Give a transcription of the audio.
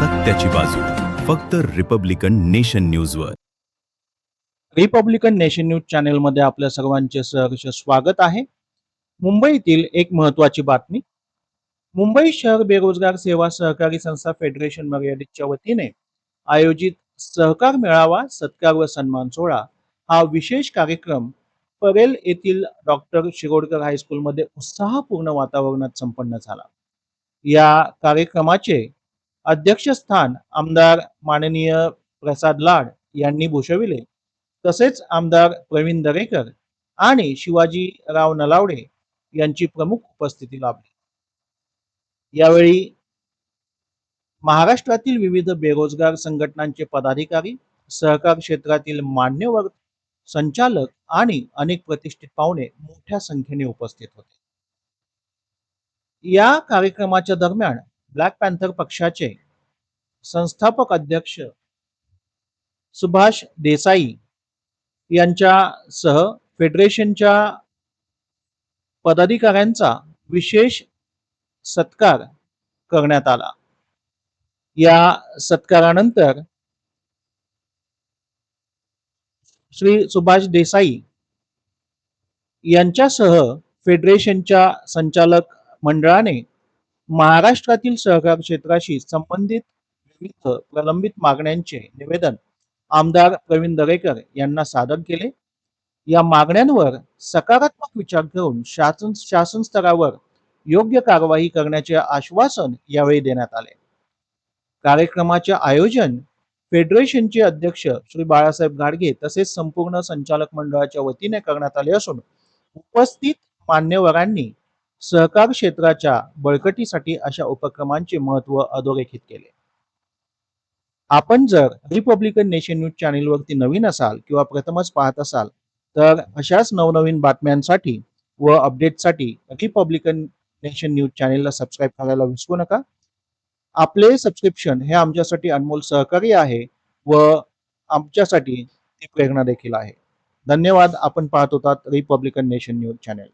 सत्याची बाजू फक्त रिपब्लिकन नेशन न्यूजवर. रिपब्लिकन नेशन न्यूज चॅनेल मध्ये आपल्या सर्वांचे सहर्ष स्वागत आहे. मुंबईतील एक महत्त्वाची बातमी. मुंबई शहर बेरोजगार सेवा सहकारी संस्था फेडरेशन मर्यादितच्या वतीने आयोजित सहकार मेळावा सत्कार व सन्मान सोहळा हा विशेष कार्यक्रम परेल येथील डॉक्टर शिरोडकर हायस्कूलमध्ये उत्साहपूर्ण वातावरणात संपन्न झाला. या कार्यक्रमाचे अध्यक्षस्थान आमदार माननीय प्रसाद लाड यांनी भूषविले. तसेच आमदार प्रवीण दरेकर आणि शिवाजीराव नलावडे यांची प्रमुख उपस्थिती लाभली. यावेळी महाराष्ट्रातील विविध बेरोजगार संघटनांचे पदाधिकारी, सहकार क्षेत्रातील मान्यवर, संचालक आणि अनेक प्रतिष्ठित पाहुणे मोठ्या संख्येने उपस्थित होते. या कार्यक्रमाच्या दरम्यान ब्लॅक पॅन्थर पक्षाचे संस्थापक अध्यक्ष सुभाष देसाई यांच्यासह फेडरेशनच्या पदाधिकाऱ्यांचा विशेष सत्कार करण्यात आला. या सत्कारानंतर श्री सुभाष देसाई यांच्यासह फेडरेशनच्या संचालक मंडळाने महाराष्ट्रातील सहकार क्षेत्राशी संबंधित विविध प्रलंबित मागण्यांचे निवेदन आमदार प्रवीण दरेकर यांना सादर केले. या मागण्यांवर सकारात्मक विचार करून शासन स्तरावर योग्य कारवाई करण्याचे आश्वासन यावेळी देण्यात आले. कार्यक्रमाचे आयोजन फेडरेशनचे अध्यक्ष श्री बाळासाहेब गाडगे तसेच संपूर्ण संचालक मंडळाच्या वतीने करण्यात आले असून उपस्थित मान्यवरांनी सहकार क्षेत्राच्या बळकटीसाठी अशा उपक्रमांचे महत्त्व अधोरेखित केले. आपण जर रिपब्लिकन नेशन न्यूज चॅनेलवरती नवीन असाल किंवा प्रथमच पाहत असाल तर अशाच नवनवीन बातम्यांसाठी व अपडेटसाठी रिपब्लिकन नेशन न्यूज चॅनेलला सबस्क्राईब करायला विसरू नका. आपले सबस्क्रिप्शन हे आमच्यासाठी अनमोल सहकार्य आहे व आमच्यासाठी ती प्रेरणा देखील आहे. धन्यवाद. आपण पाहत होतात रिपब्लिकन नेशन न्यूज चॅनेल.